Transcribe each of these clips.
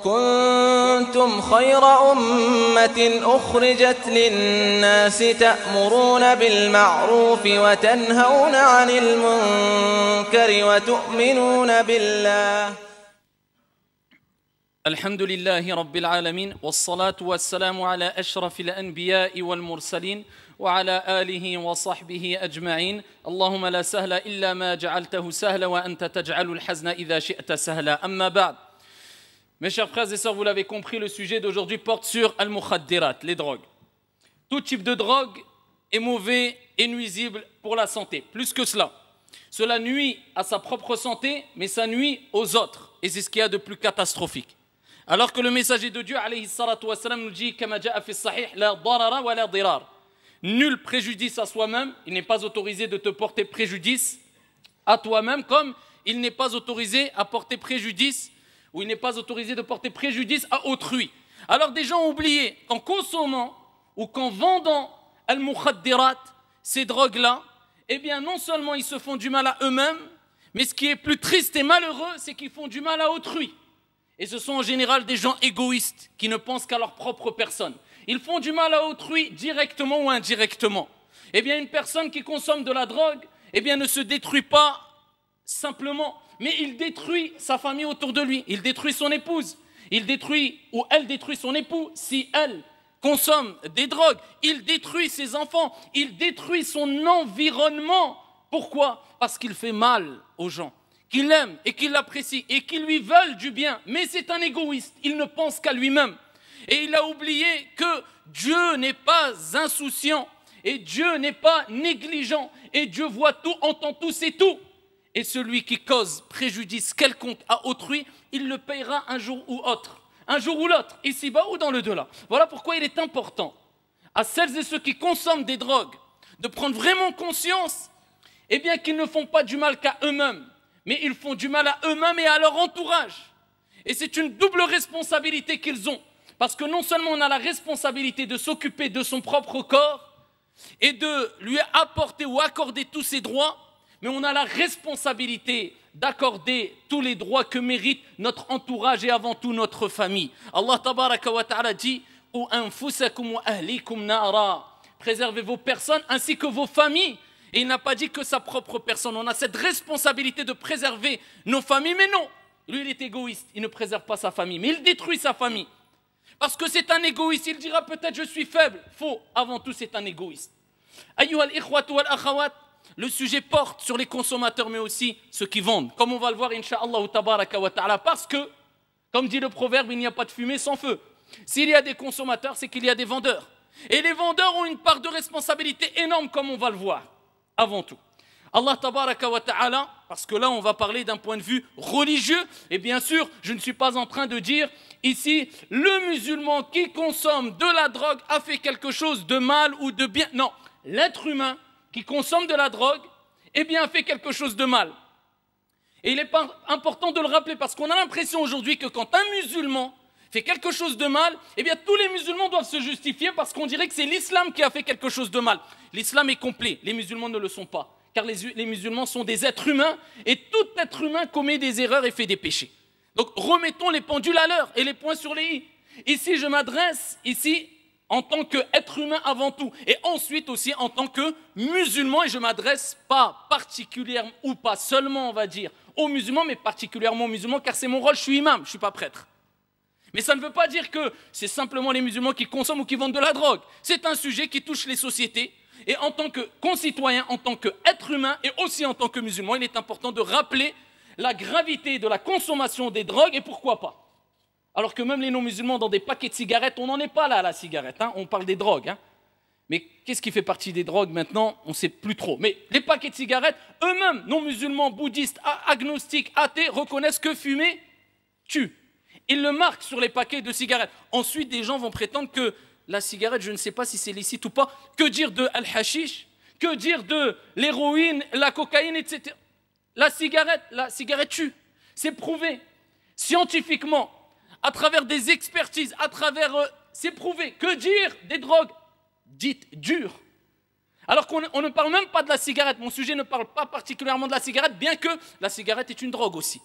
كنتم خير أمة أخرجت للناس تأمرون بالمعروف وتنهون عن المنكر وتؤمنون بالله. الحمد لله رب العالمين والصلاة والسلام على أشرف الأنبياء والمرسلين وعلى آله وصحبه أجمعين. اللهم لا سهل إلا ما جعلته سهلا وأنت تجعل الحزن إذا شئت سهلا. أما بعد. Mes chers frères et sœurs, vous l'avez compris, le sujet d'aujourd'hui porte sur al-mukhaddirat, les drogues. Tout type de drogue est mauvais et nuisible pour la santé. Plus que cela, cela nuit à sa propre santé, mais ça nuit aux autres. Et c'est ce qu'il y a de plus catastrophique. Alors que le messager de Dieu, alayhi salatu wassalam, nous dit, kama ja'a fi sahih, la darara wa la dirar. Nul préjudice à soi-même, il n'est pas autorisé de te porter préjudice à toi-même, comme il n'est pas autorisé à porter préjudice où il n'est pas autorisé de porter préjudice à autrui. Alors des gens ont oublié qu'en consommant ou qu'en vendant al-mukhaddirat, ces drogues-là, eh bien non seulement ils se font du mal à eux-mêmes, mais ce qui est plus triste et malheureux, c'est qu'ils font du mal à autrui. Et ce sont en général des gens égoïstes qui ne pensent qu'à leur propre personne. Ils font du mal à autrui directement ou indirectement. Eh bien une personne qui consomme de la drogue, eh bien ne se détruit pas simplement, mais il détruit sa famille autour de lui, il détruit son épouse, il détruit ou elle détruit son époux si elle consomme des drogues, il détruit ses enfants, il détruit son environnement. Pourquoi? Parce qu'il fait mal aux gens, qu'il aime et qu'il l'apprécie et qui lui veulent du bien, mais c'est un égoïste, il ne pense qu'à lui-même. Et il a oublié que Dieu n'est pas insouciant et Dieu n'est pas négligent et Dieu voit tout, entend tout, c'est tout. Et celui qui cause préjudice quelconque à autrui, il le payera un jour ou autre, un jour ou l'autre, ici-bas ou dans le delà. Voilà pourquoi il est important à celles et ceux qui consomment des drogues de prendre vraiment conscience, eh bien qu'ils ne font pas du mal qu'à eux-mêmes, mais ils font du mal à eux-mêmes et à leur entourage. Et c'est une double responsabilité qu'ils ont, parce que non seulement on a la responsabilité de s'occuper de son propre corps et de lui apporter ou accorder tous ses droits, mais on a la responsabilité d'accorder tous les droits que mérite notre entourage et avant tout notre famille. Allah tabaraka wa ta'ala dit « Qu anfusakum wa ahlikum nara » Préservez vos personnes ainsi que vos familles. Et il n'a pas dit que sa propre personne. On a cette responsabilité de préserver nos familles, mais non. Lui, il est égoïste, il ne préserve pas sa famille, mais il détruit sa famille. Parce que c'est un égoïste, il dira peut-être je suis faible. Faux, avant tout c'est un égoïste. Ayyuha al-ikhwatu wal-akhawat, le sujet porte sur les consommateurs, mais aussi ceux qui vendent. Comme on va le voir, incha'Allah tabaraka wa ta'ala, parce que, comme dit le proverbe, il n'y a pas de fumée sans feu. S'il y a des consommateurs, c'est qu'il y a des vendeurs. Et les vendeurs ont une part de responsabilité énorme, comme on va le voir, avant tout. Allah tabaraka wa ta'ala, parce que là, on va parler d'un point de vue religieux, et bien sûr, je ne suis pas en train de dire, ici, le musulman qui consomme de la drogue a fait quelque chose de mal ou de bien. Non, l'être humain qui consomme de la drogue, eh bien, fait quelque chose de mal. Et il est important de le rappeler parce qu'on a l'impression aujourd'hui que quand un musulman fait quelque chose de mal, eh bien, tous les musulmans doivent se justifier parce qu'on dirait que c'est l'islam qui a fait quelque chose de mal. L'islam est complet, les musulmans ne le sont pas, car les musulmans sont des êtres humains et tout être humain commet des erreurs et fait des péchés. Donc, remettons les pendules à l'heure et les points sur les i. Ici, je m'adresse, en tant qu'être humain avant tout, et ensuite aussi en tant que musulman, et je ne m'adresse pas particulièrement, ou pas seulement on va dire, aux musulmans, mais particulièrement aux musulmans, car c'est mon rôle, je suis imam, je ne suis pas prêtre. Mais ça ne veut pas dire que c'est simplement les musulmans qui consomment ou qui vendent de la drogue. C'est un sujet qui touche les sociétés, et en tant que concitoyen, en tant qu'être humain, et aussi en tant que musulman, il est important de rappeler la gravité de la consommation des drogues, et pourquoi pas. Alors que même les non-musulmans, dans des paquets de cigarettes, on n'en est pas là à la cigarette, hein, on parle des drogues. Hein. Mais qu'est-ce qui fait partie des drogues maintenant? On ne sait plus trop. Mais les paquets de cigarettes, eux-mêmes, non-musulmans, bouddhistes, agnostiques, athées, reconnaissent que fumer tue. Ils le marquent sur les paquets de cigarettes. Ensuite, des gens vont prétendre que la cigarette, je ne sais pas si c'est licite ou pas. Que dire de al-hashish? Que dire de l'héroïne, la cocaïne, etc. La cigarette tue. C'est prouvé scientifiquement. À travers des expertises, c'est prouvé. Que dire des drogues dites dures? Alors qu'on ne parle même pas de la cigarette. Mon sujet ne parle pas particulièrement de la cigarette, bien que la cigarette est une drogue aussi.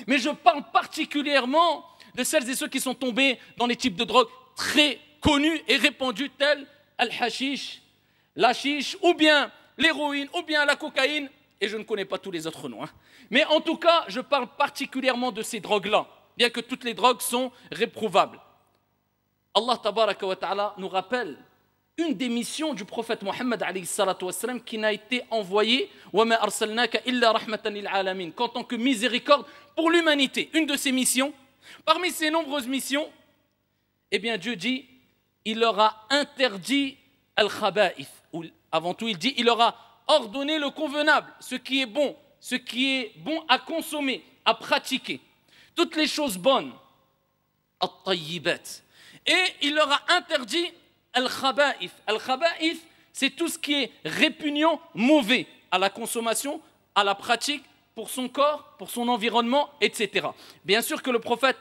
Mais je parle particulièrement de celles et ceux qui sont tombés dans les types de drogues très connus et répandus tels al-hashish, l'hashish, ou bien l'héroïne, ou bien la cocaïne, et je ne connais pas tous les autres noms. Mais en tout cas, je parle particulièrement de ces drogues-là, bien que toutes les drogues sont réprouvables. Allah tabaraka wa ta'ala nous rappelle une des missions du prophète Mohammed alayhi salatu wassalam qui n'a été envoyée wa ma arsalnaka illa rahmatan lil alamin qu'en tant que miséricorde pour l'humanité. Une de ces missions, parmi ces nombreuses missions, eh bien Dieu dit, il leur a interdit al-khaba'ith. Avant tout, il dit, il leur a ordonné le convenable, ce qui est bon à consommer, à pratiquer. Toutes les choses bonnes, at-tayyibat. Et il leur a interdit al-khaba'ith. Al-khaba'ith, c'est tout ce qui est répugnant, mauvais à la consommation, à la pratique, pour son corps, pour son environnement, etc. Bien sûr que le prophète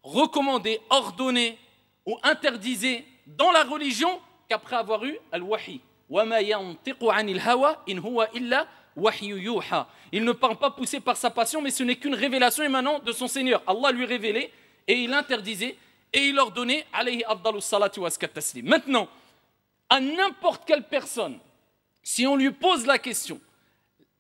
recommandait, ordonnait ou interdisait dans la religion qu'après avoir eu al-wahi. Wa ma yantiqu 'anil hawa in huwa illa wahyu yuha. Il ne parle pas poussé par sa passion, mais ce n'est qu'une révélation émanant de son Seigneur. Allah lui révélait et il interdisait et il ordonnait alayhi afdalus salati wa askat taslim. Maintenant, à n'importe quelle personne, si on lui pose la question,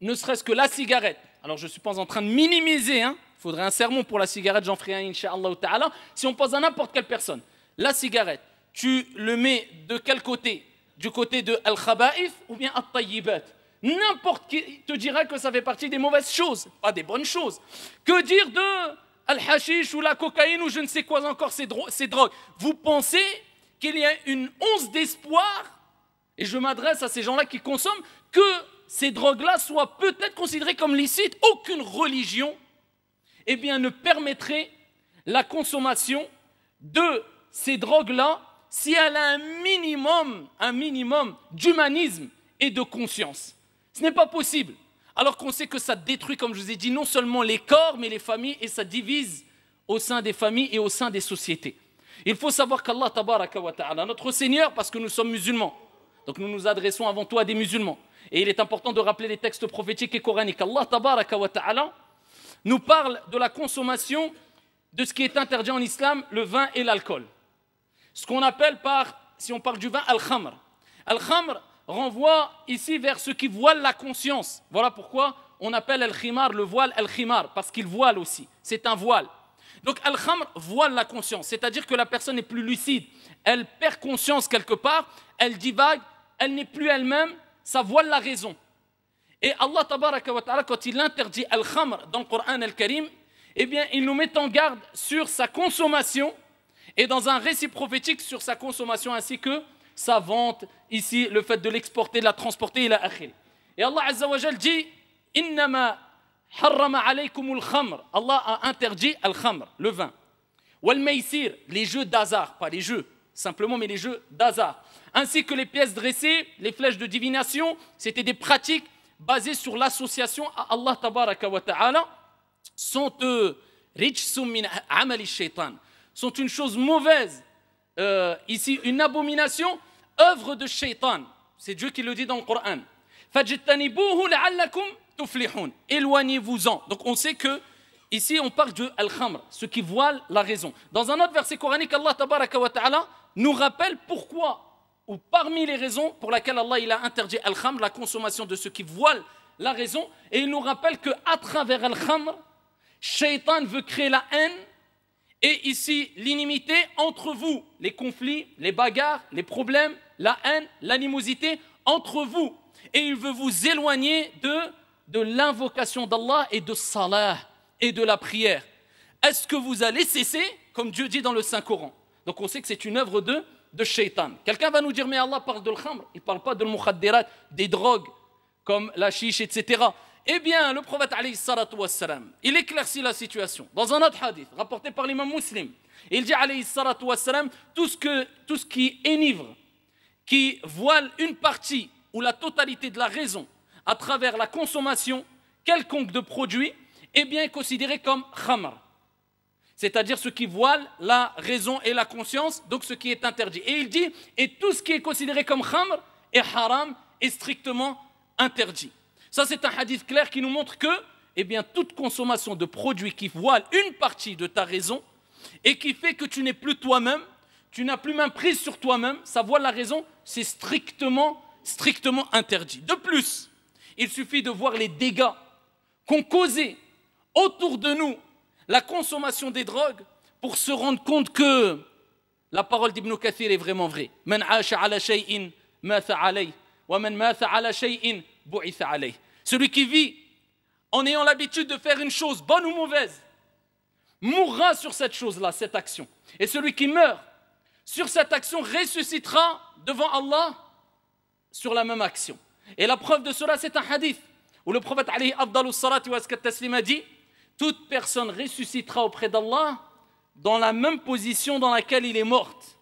ne serait-ce que la cigarette, alors je ne suis pas en train de minimiser, il faudrait un sermon pour la cigarette, j'en ferai un incha'Allah ta'ala, si on pose à n'importe quelle personne, la cigarette, tu le mets de quel côté? Du côté de al-khaba'ith ou bien at-tayyibat? N'importe qui te dira que ça fait partie des mauvaises choses, pas des bonnes choses. Que dire de al-hashish ou la cocaïne ou je ne sais quoi encore, ces drogues? Vous pensez qu'il y a une once d'espoir, et je m'adresse à ces gens-là qui consomment, que ces drogues-là soient peut-être considérées comme licites? Aucune religion, eh bien, ne permettrait la consommation de ces drogues-là si elle a un minimum d'humanisme et de conscience. Ce n'est pas possible. Alors qu'on sait que ça détruit, comme je vous ai dit, non seulement les corps, mais les familles, et ça divise au sein des familles et au sein des sociétés. Il faut savoir qu'Allah tabaraka wa ta'ala, notre Seigneur, parce que nous sommes musulmans, donc nous nous adressons avant tout à des musulmans, et il est important de rappeler les textes prophétiques et coraniques. Allah tabaraka wa ta'ala nous parle de la consommation de ce qui est interdit en islam, le vin et l'alcool. Ce qu'on appelle si on parle du vin, al-khamr. Al-khamr renvoie ici vers ce qui voile la conscience. Voilà pourquoi on appelle al-khimar, le voile al-khimar, parce qu'il voile aussi. C'est un voile. Donc al-khamr voile la conscience, c'est-à-dire que la personne n'est plus lucide. Elle perd conscience quelque part, elle divague, elle n'est plus elle-même, ça voile la raison. Et Allah tabaraka wa ta'ala, quand il interdit al-khamr dans le Coran al-Karim, eh bien, il nous met en garde sur sa consommation et dans un récit prophétique sur sa consommation ainsi que sa vente, ici le fait de l'exporter, de la transporter, ila akhir. Et Allah Azza wa Jal dit Innama harrama alaykumul khamr. Allah a interdit al-khamr, le vin. Wal maysir, les jeux d'hasard, pas les jeux simplement, mais les jeux d'hasard. Ainsi que les pièces dressées, les flèches de divination, c'était des pratiques basées sur l'association à Allah tabaraka wa ta'ala, sont rijsum min amali shaitan. Sont une chose mauvaise, ici une abomination, œuvre de shaitan. C'est Dieu qui le dit dans le Coran. Fajtanibuhu la'allakum tuflihun. Éloignez-vous-en. Donc on sait que ici on parle de al-khamr, ce qui voile la raison. Dans un autre verset coranique, Allah tabaraka wa ta'ala nous rappelle pourquoi, ou parmi les raisons pour lesquelles Allah il a interdit al-khamr, la consommation de ce qui voile la raison, et il nous rappelle qu'à travers al-khamr, shaitan veut créer la haine, et ici, l'inimité entre vous, les conflits, les bagarres, les problèmes, la haine, l'animosité entre vous. Et il veut vous éloigner de l'invocation d'Allah et de salah et de la prière. Est-ce que vous allez cesser, comme Dieu dit dans le Saint-Coran? Donc on sait que c'est une œuvre de shaitan. Quelqu'un va nous dire, mais Allah parle de l'khamr, il ne parle pas de l'mukhaddirat, des drogues, comme la chiche, etc. Eh bien, le prophète, alayhi salatu wassalam, il éclaircit la situation. Dans un autre hadith, rapporté par l'imam Muslim, il dit, alayhi salatu wassalam, tout ce qui énivre, qui voile une partie ou la totalité de la raison à travers la consommation quelconque de produits, eh bien, est considéré comme khamr. C'est-à-dire ce qui voile la raison et la conscience, donc ce qui est interdit. Et il dit, et tout ce qui est considéré comme khamr est haram, est strictement interdit. Ça, c'est un hadith clair qui nous montre que, eh bien, toute consommation de produits qui voilent une partie de ta raison, et qui fait que tu n'es plus toi-même, tu n'as plus main prise sur toi-même, savoir la raison, c'est strictement interdit. De plus, il suffit de voir les dégâts qu'ont causé autour de nous la consommation des drogues pour se rendre compte que la parole d'Ibn Kathir est vraiment vraie. Man aasha ala shay'in matha alayh wa man matha ala shay'in bu'itha alayh. Celui qui vit en ayant l'habitude de faire une chose, bonne ou mauvaise, mourra sur cette chose-là, cette action. Et celui qui meurt sur cette action ressuscitera devant Allah sur la même action. Et la preuve de cela, c'est un hadith où le prophète alayhi afdalu salati wa azka taslim a dit: toute personne ressuscitera auprès d'Allah dans la même position dans laquelle il est morte.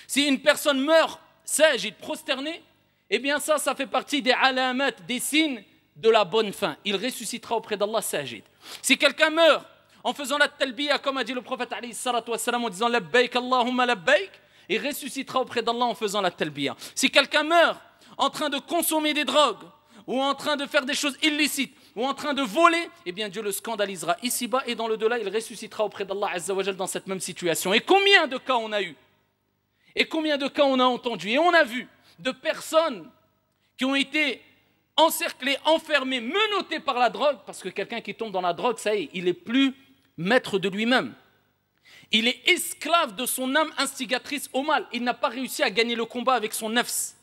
Si une personne meurt sajid, prosterné, eh bien ça fait partie des alamat, des signes de la bonne fin. Il ressuscitera auprès d'Allah sajid. Si quelqu'un meurt en faisant la talbiya, comme a dit le prophète alayhi salatu wassalam, en disant labbaik Allahumma labbaik, il ressuscitera auprès d'Allah en faisant la talbiya. Si quelqu'un meurt en train de consommer des drogues, ou en train de faire des choses illicites, ou en train de voler, eh bien Dieu le scandalisera ici-bas, et dans le delà, il ressuscitera auprès d'Allah Azza wa Jal dans cette même situation. Et combien de cas on a eu? Et combien de cas on a entendu? Et on a vu de personnes qui ont été encerclées, enfermées, menottées par la drogue, parce que quelqu'un qui tombe dans la drogue, ça y est, il n'est plus maître de lui-même. Il est esclave de son âme instigatrice au mal. Il n'a pas réussi à gagner le combat avec son nafs.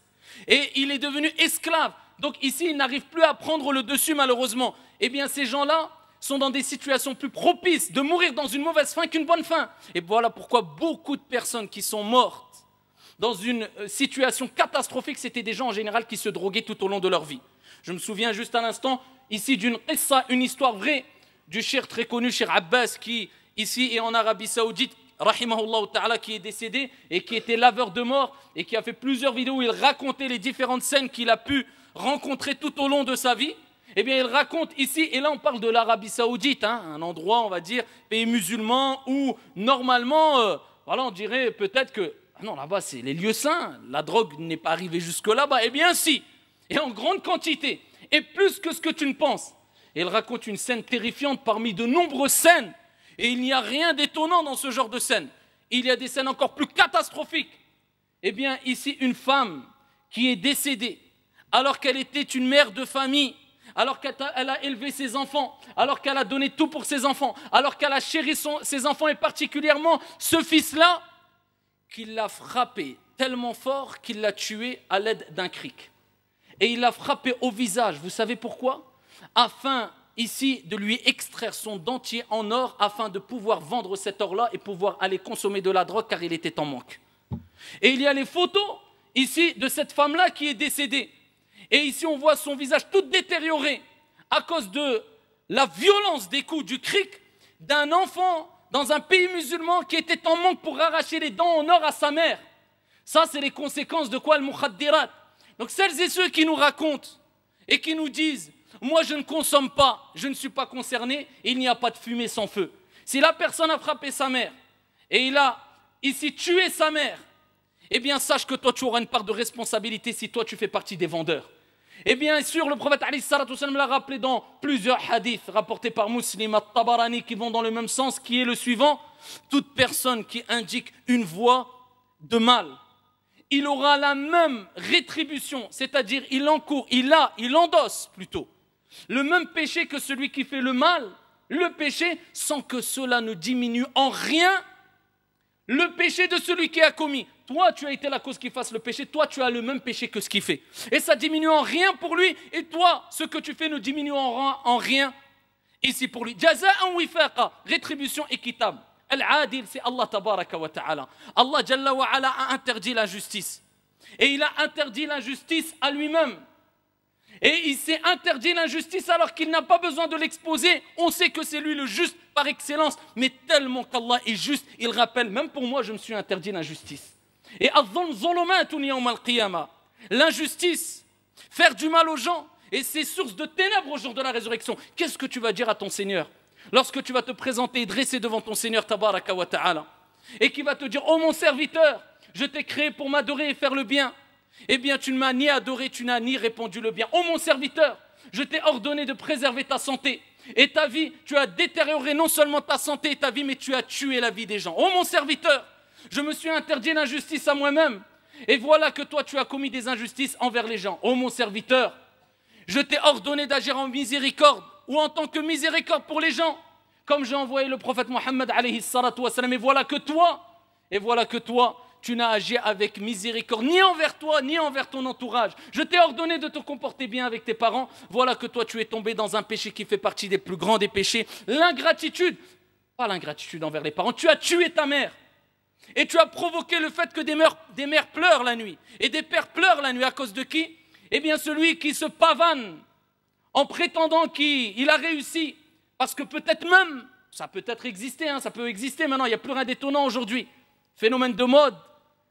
Et il est devenu esclave. Donc ici, il n'arrive plus à prendre le dessus, malheureusement. Eh bien, ces gens-là sont dans des situations plus propices de mourir dans une mauvaise fin qu'une bonne fin. Et voilà pourquoi beaucoup de personnes qui sont mortes dans une situation catastrophique, c'était des gens en général qui se droguaient tout au long de leur vie. Je me souviens juste à l'instant, ici, une histoire vraie du cheikh très connu, cheikh Abbas, qui, ici et en Arabie Saoudite, rahimahullah ta'ala, qui est décédé et qui était laveur de mort et qui a fait plusieurs vidéos où il racontait les différentes scènes qu'il a pu rencontrer tout au long de sa vie. Eh bien, il raconte ici, et là on parle de l'Arabie Saoudite, un endroit, on va dire, pays musulman, où normalement, voilà, on dirait peut-être que, non, là-bas c'est les lieux saints, la drogue n'est pas arrivée jusque là-bas. Eh bien si, et en grande quantité, et plus que ce que tu ne penses. Et il raconte une scène terrifiante parmi de nombreuses scènes, et il n'y a rien d'étonnant dans ce genre de scène. Il y a des scènes encore plus catastrophiques. Eh bien ici, une femme qui est décédée, alors qu'elle était une mère de famille, alors qu'elle a élevé ses enfants, alors qu'elle a donné tout pour ses enfants, alors qu'elle a chéri ses enfants et particulièrement ce fils-là, qu'il l'a frappé tellement fort qu'il l'a tué à l'aide d'un cric. Et il l'a frappé au visage. Vous savez pourquoi? Afin ici de lui extraire son dentier en or afin de pouvoir vendre cet or-là et pouvoir aller consommer de la drogue car il était en manque. Et il y a les photos ici de cette femme-là qui est décédée. Et ici, on voit son visage tout détérioré à cause de la violence des coups du cric d'un enfant dans un pays musulman qui était en manque pour arracher les dents en or à sa mère. Ça, c'est les conséquences de quoi? Le mukhaddirat. Donc, celles et ceux qui nous racontent et qui nous disent « Moi, je ne consomme pas, je ne suis pas concerné, il n'y a pas de fumée sans feu. » Si la personne a frappé sa mère et il a ici tué sa mère, eh bien, sache que toi, tu auras une part de responsabilité si toi, tu fais partie des vendeurs. Et bien sûr, le prophète alayhi salatu wassalam l'a rappelé dans plusieurs hadiths rapportés par Muslim, At-Tabarani, qui vont dans le même sens, qui est le suivant: toute personne qui indique une voie de mal, il aura la même rétribution, c'est-à-dire il endosse plutôt le même péché que celui qui fait le mal, le péché, sans que cela ne diminue en rien le péché de celui qui a commis. Toi, tu as été la cause qu'il fasse le péché, toi, tu as le même péché que ce qu'il fait. Et ça diminue en rien pour lui, et toi, ce que tu fais ne diminue en rien ici pour lui. Jaza'an wifaqa, rétribution équitable. Al-Adil, c'est Allah tabaraka wa ta'ala. Allah Jalla wa ala a interdit l'injustice. Et il a interdit l'injustice à lui-même. Et il s'est interdit l'injustice alors qu'il n'a pas besoin de l'exposer. On sait que c'est lui le juste par excellence. Mais tellement qu'Allah est juste, il rappelle, même pour moi, je me suis interdit l'injustice. Et l'injustice, faire du mal aux gens, et c'est source de ténèbres au jour de la résurrection. Qu'est-ce que tu vas dire à ton Seigneur lorsque tu vas te présenter et dresser devant ton Seigneur tabaraka wa ta'ala, et qui va te dire: oh mon serviteur, je t'ai créé pour m'adorer et faire le bien. Eh bien, tu ne m'as ni adoré, tu n'as ni répandu le bien. Oh mon serviteur, je t'ai ordonné de préserver ta santé. Et ta vie, tu as détérioré non seulement ta santé et ta vie, mais tu as tué la vie des gens. Oh mon serviteur, je me suis interdit l'injustice à moi-même. Et voilà que toi, tu as commis des injustices envers les gens. Oh mon serviteur, je t'ai ordonné d'agir en miséricorde ou en tant que miséricorde pour les gens, comme j'ai envoyé le prophète Mohammed alayhi salatu wassalam. Et voilà que toi, tu n'as agi avec miséricorde, ni envers toi, ni envers ton entourage. Je t'ai ordonné de te comporter bien avec tes parents. Voilà que toi, tu es tombé dans un péché qui fait partie des plus grands des péchés. L'ingratitude, pas l'ingratitude envers les parents. Tu as tué ta mère. Et tu as provoqué le fait que des mères pleurent la nuit. Et des pères pleurent la nuit à cause de qui? Eh bien, celui qui se pavane en prétendant qu'il a réussi. Parce que peut-être même, ça peut être existé, ça peut exister maintenant, il n'y a plus rien d'étonnant aujourd'hui. Phénomène de mode,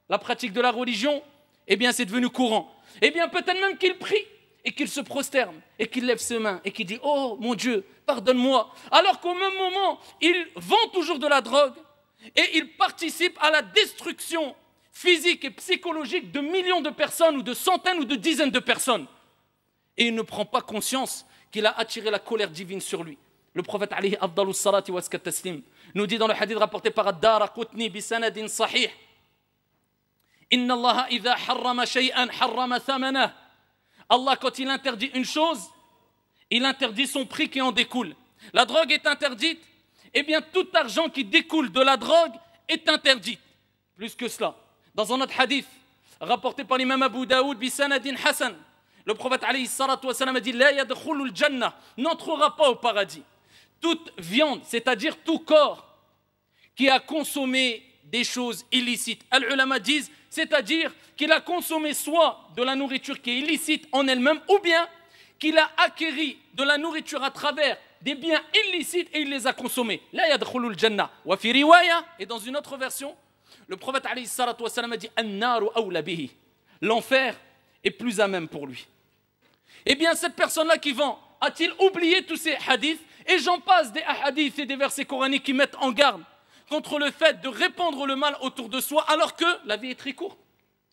la pratique de la religion, eh bien c'est devenu courant. Eh bien peut-être même qu'il prie et qu'il se prosterne et qu'il lève ses mains et qu'il dit « Oh mon Dieu, pardonne-moi » alors qu'au même moment, il vend toujours de la drogue et il participe à la destruction physique et psychologique de millions de personnes ou de centaines ou de dizaines de personnes. Et il ne prend pas conscience qu'il a attiré la colère divine sur lui. Le prophète alayhi afdalus salati wa azka taslim nous dit dans le hadith rapporté par Ad-Daraqutni bi sanadin sahih: Inna Allah idha harrama shay'an harrama thamanah. Allah, quand il interdit une chose, il interdit son prix qui en découle. La drogue est interdite, eh bien tout argent qui découle de la drogue est interdit. Plus que cela, dans un autre hadith rapporté par l'imam Abu Daoud bi sanadin hasan, le prophète alayhi salatu wa salam a dit: La yadkhulul jannah, n'entrera pas au paradis toute viande, c'est-à-dire tout corps qui a consommé des choses illicites. Al-ulama disent, c'est-à-dire qu'il a consommé soit de la nourriture qui est illicite en elle-même, ou bien qu'il a acquéri de la nourriture à travers des biens illicites et il les a consommés. La yadkhulul jannah. Wa fi riwaya, et dans une autre version, le prophète alayhi salatu wa salam a dit: An-naru awla bihi. L'enfer est plus à même pour lui. Eh bien, cette personne-là qui vend, a-t-il oublié tous ces hadiths? Et j'en passe des hadiths et des versets coraniques qui mettent en garde contre le fait de répandre le mal autour de soi, alors que la vie est très courte.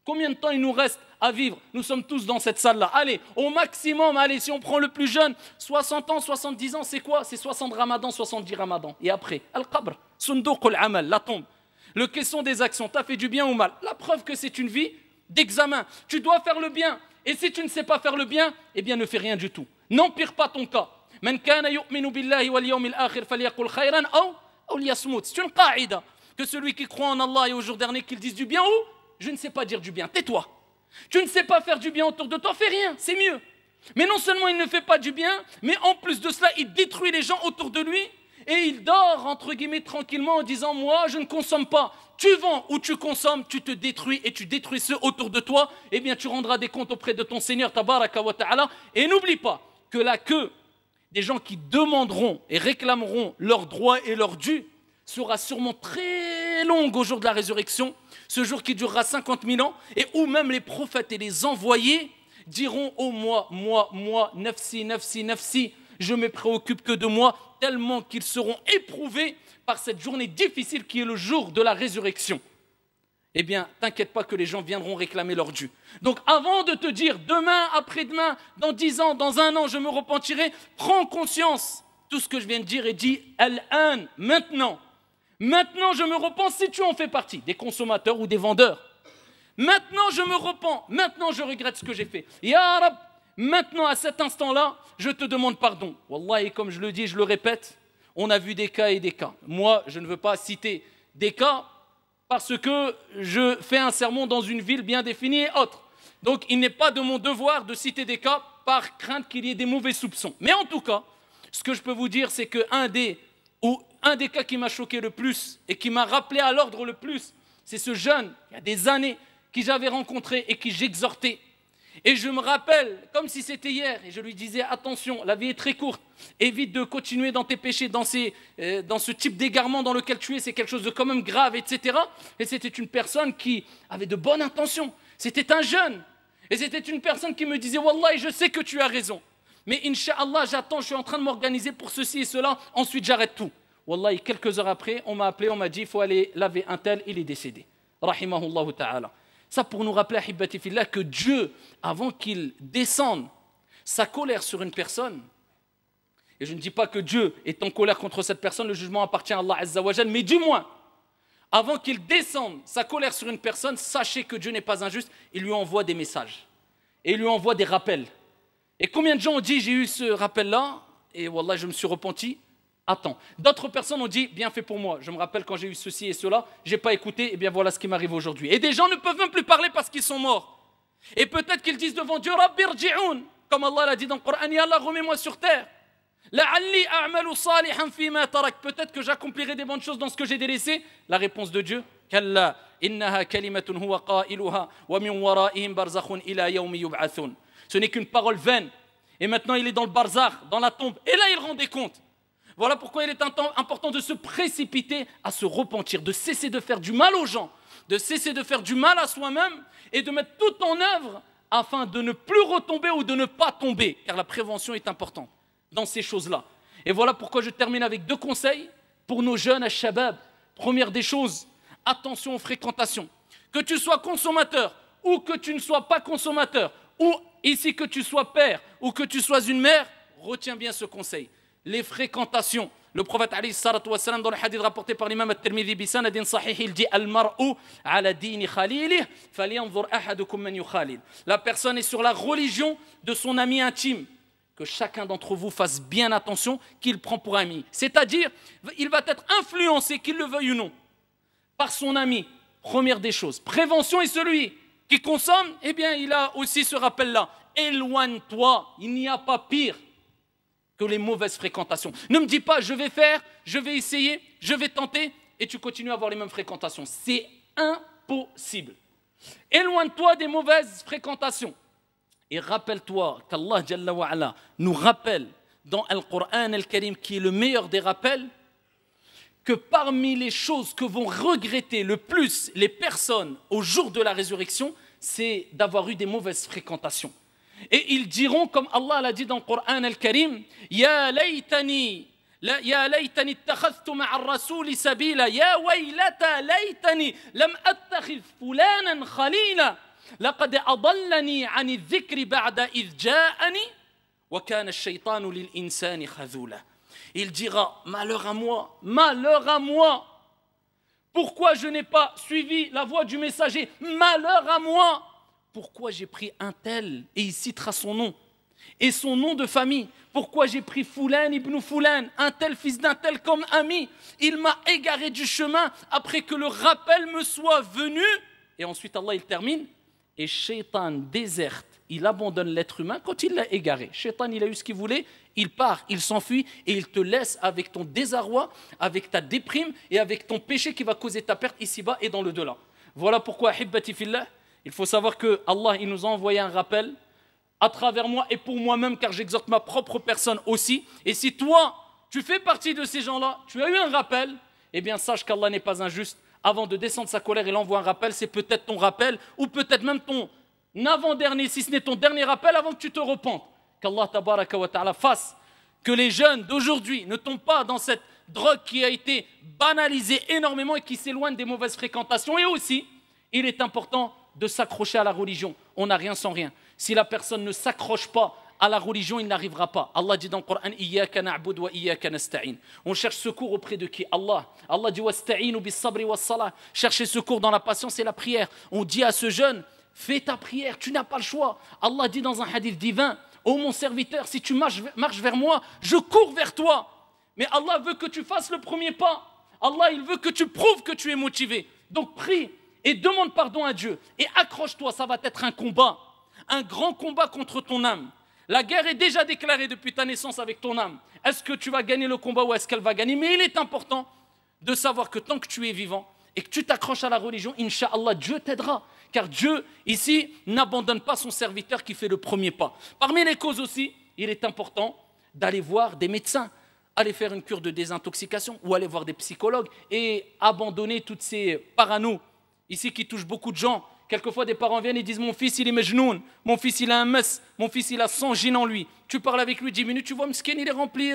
Combien de temps il nous reste à vivre? Nous sommes tous dans cette salle-là. Allez, au maximum, allez, si on prend le plus jeune, 60 ans, 70 ans, c'est quoi? C'est 60 ramadans, 70 ramadans. Et après, al-qabr, sunduq al-amal, la tombe. Le caisson des actions, t'as fait du bien ou mal? La preuve que c'est une vie d'examen. Tu dois faire le bien. Et si tu ne sais pas faire le bien, eh bien ne fais rien du tout. N'empire pas ton cas. Man kana yu'minu billahi wal yawmil akhir falyaqul khayran aw liyasmut. C'est une qaïda que celui qui croit en Allah et au jour dernier qu'il dise du bien ou je ne sais pas dire du bien. Tais-toi. Tu ne sais pas faire du bien autour de toi, fais rien, c'est mieux. Mais non seulement il ne fait pas du bien, mais en plus de cela, il détruit les gens autour de lui et il dort entre guillemets tranquillement en disant moi je ne consomme pas. Tu vends ou tu consommes, tu te détruis et tu détruis ceux autour de toi, eh bien tu rendras des comptes auprès de ton Seigneur tabaraka wa ta'ala. Et n'oublie pas que la queue des gens qui demanderont et réclameront leurs droits et leurs dus sera sûrement très longue au jour de la résurrection, ce jour qui durera 50 000 ans, et où même les prophètes et les envoyés diront « Oh moi, nafsi, nafsi, nafsi, je me préoccupe que de moi », tellement qu'ils seront éprouvés par cette journée difficile qui est le jour de la résurrection. Eh bien, t'inquiète pas que les gens viendront réclamer leur dû. Donc, avant de te dire demain, après-demain, dans 10 ans, dans 1 an, je me repentirai, prends conscience. Tout ce que je viens de dire est dit al-an, maintenant. Maintenant, je me repens si tu en fais partie, des consommateurs ou des vendeurs. Maintenant, je me repens. Maintenant, je regrette ce que j'ai fait. Ya Rab, maintenant, à cet instant-là, je te demande pardon. Wallahi, comme je le dis, je le répète, on a vu des cas et des cas. Moi, je ne veux pas citer des cas parce que je fais un sermon dans une ville bien définie et autre. Donc, il n'est pas de mon devoir de citer des cas par crainte qu'il y ait des mauvais soupçons. Mais en tout cas, ce que je peux vous dire, c'est qu'un des cas qui m'a choqué le plus et qui m'a rappelé à l'ordre le plus, c'est ce jeune, il y a des années, que j'avais rencontré et qui j'exhortais. Et je me rappelle, comme si c'était hier, et je lui disais, attention, la vie est très courte, évite de continuer dans tes péchés, dans ce type d'égarement dans lequel tu es, c'est quelque chose de quand même grave, etc. Et c'était une personne qui avait de bonnes intentions, c'était un jeune, et c'était une personne qui me disait, Wallah, je sais que tu as raison, mais Inch'Allah, j'attends, je suis en train de m'organiser pour ceci et cela, ensuite j'arrête tout. Wallah, quelques heures après, on m'a appelé, on m'a dit, il faut aller laver un tel, il est décédé. Rahimahullahu ta'ala. Ça pour nous rappeler, Ahibati Fillah, que Dieu, avant qu'il descende sa colère sur une personne, Et je ne dis pas que Dieu est en colère contre cette personne, le jugement appartient à Allah Azza wa Jal, mais du moins, avant qu'il descende sa colère sur une personne, sachez que Dieu n'est pas injuste, il lui envoie des messages. Et il lui envoie des rappels. Et combien de gens ont dit, j'ai eu ce rappel-là, et wallah, je me suis repenti, attends. D'autres personnes ont dit, bien fait pour moi, je me rappelle quand j'ai eu ceci et cela, je n'ai pas écouté, et bien voilà ce qui m'arrive aujourd'hui. Et des gens ne peuvent même plus parler parce qu'ils sont morts. Et peut-être qu'ils disent devant Dieu, Rabbi rji'oun, comme Allah l'a dit dans le Coran, Ya Allah, remets-moi sur terre. Peut-être que j'accomplirai des bonnes choses dans ce que j'ai délaissé. La réponse de Dieu, Kalla, innaha kalimatun huwa qailuha wa min waraihim barzakhun ila yawmi yub'athun. Ce n'est qu'une parole vaine. Et maintenant il est dans le barzakh, dans la tombe. Et là il rendait compte. Voilà pourquoi il est important de se précipiter à se repentir, de cesser de faire du mal aux gens, de cesser de faire du mal à soi-même et de mettre tout en œuvre afin de ne plus retomber ou de ne pas tomber. Car la prévention est importante dans ces choses-là. Et voilà pourquoi je termine avec 2 conseils pour nos jeunes à Shabab. Première des choses, attention aux fréquentations. Que tu sois consommateur ou que tu ne sois pas consommateur, ou ici que tu sois père ou que tu sois une mère, retiens bien ce conseil. Les fréquentations. Le prophète alayhi salatu wa salam, dans le hadith rapporté par l'imam at-Tirmidhi bi sanadin sahih, il dit Al-mar'u ala dini khalilih falyanzur ahadukum man yukhalil. La personne est sur la religion de son ami intime. Que chacun d'entre vous fasse bien attention qu'il prend pour ami. C'est-à-dire, il va être influencé, qu'il le veuille ou non, par son ami. Première des choses. Prévention est celui qui consomme, eh bien, il a aussi ce rappel-là. Éloigne-toi, il n'y a pas pire que les mauvaises fréquentations. Ne me dis pas, je vais faire, je vais essayer, je vais tenter, et tu continues à avoir les mêmes fréquentations. C'est impossible. Éloigne-toi des mauvaises fréquentations. Et rappelle-toi qu'Allah Jalla wa Ala nous rappelle dans le Coran al-Karim, qui est le meilleur des rappels, que parmi les choses que vont regretter le plus les personnes au jour de la résurrection, c'est d'avoir eu des mauvaises fréquentations. Et ils diront, comme Allah l'a dit dans le Coran al-Karim, Ya laytani ittakhadhtu ma'a ar-rasuli sabila, ya waylata laytani lam attakhidh fulanan khalila. لقد أضلني عن الذكر بعد إذ جاءني وكان الشيطان للإنسان خذولا. Il dira, malheur à moi, malheur à moi. Pourquoi je n'ai pas suivi la voie du messager? Malheur à moi. Pourquoi j'ai pris un tel, et il citera son nom, et son nom de famille. Pourquoi j'ai pris Foulan ibn Foulan, un tel fils d'un tel comme ami? Il m'a égaré du chemin après que le rappel me soit venu. Et ensuite Allah il termine. Et Shaitan déserte, il abandonne l'être humain quand il l'a égaré. Shaitan, il a eu ce qu'il voulait, il part, il s'enfuit et il te laisse avec ton désarroi, avec ta déprime et avec ton péché qui va causer ta perte ici-bas et dans le delà. Voilà pourquoi, Hibbati fillah, il faut savoir que Allah il nous a envoyé un rappel à travers moi et pour moi-même, car j'exhorte ma propre personne aussi. Et si toi, tu fais partie de ces gens-là, tu as eu un rappel, eh bien sache qu'Allah n'est pas injuste. Avant de descendre sa colère, il envoie un rappel, c'est peut-être ton rappel, ou peut-être même ton avant-dernier, si ce n'est ton dernier rappel, avant que tu te repentes. Qu'Allah tabaraka wa ta'ala fasse que les jeunes d'aujourd'hui ne tombent pas dans cette drogue qui a été banalisée énormément et qui s'éloigne des mauvaises fréquentations. Et aussi, il est important de s'accrocher à la religion. On n'a rien sans rien. Si la personne ne s'accroche pas à la religion, il n'arrivera pas. Allah dit dans le Coran, Iyyaka na'budu wa iyyaka nasta'in. On cherche secours auprès de qui? Allah. Allah dit wasta'inu bis sabri was salah. Chercher secours dans la patience et la prière. On dit à ce jeune, fais ta prière, tu n'as pas le choix. Allah dit dans un hadith divin, ô mon serviteur, si tu marches vers moi, je cours vers toi. Mais Allah veut que tu fasses le premier pas. Allah, il veut que tu prouves que tu es motivé. Donc prie et demande pardon à Dieu. Et accroche-toi, ça va être un combat. Un grand combat contre ton âme. La guerre est déjà déclarée depuis ta naissance avec ton âme. Est-ce que tu vas gagner le combat ou est-ce qu'elle va gagner? Mais il est important de savoir que tant que tu es vivant et que tu t'accroches à la religion, Inch'Allah, Dieu t'aidera. Car Dieu, ici, n'abandonne pas son serviteur qui fait le premier pas. Parmi les causes aussi, il est important d'aller voir des médecins, aller faire une cure de désintoxication ou aller voir des psychologues et abandonner toutes ces paranos ici qui touchent beaucoup de gens. Quelquefois, des parents viennent et disent « Mon fils, il est mejnoun, mon fils, il a un mess, mon fils, il a 100 djinns en lui. » Tu parles avec lui 10 minutes, tu vois, Msken, il est rempli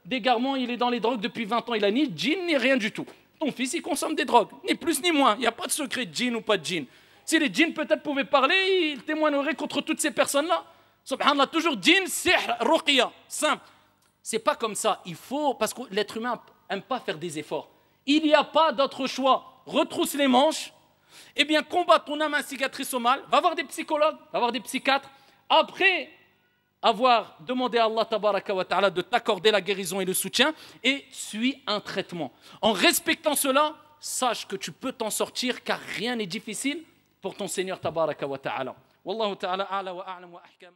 d'égarements, il est dans les drogues depuis 20 ans, il a ni djinn, ni rien du tout. Ton fils, il consomme des drogues, ni plus ni moins. Il n'y a pas de secret de djinn ou pas de djinn. Si les djinns peut-être pouvaient parler, ils témoigneraient contre toutes ces personnes-là. Subhanallah, toujours djinn, sihr, ruqya, simple. C'est pas comme ça. Il faut, parce que l'être humain n'aime pas faire des efforts. Il n'y a pas d'autre choix. Retrousse les manches, eh bien, combat ton âme instigatrice au mal, va voir des psychologues, va voir des psychiatres. Après avoir demandé à Allah tabaraka wa ta'ala de t'accorder la guérison et le soutien, et suis un traitement. En respectant cela, sache que tu peux t'en sortir, car rien n'est difficile pour ton Seigneur tabaraka wa ta'ala. Wallahu ta'ala a'la wa a'lam wa ahkam.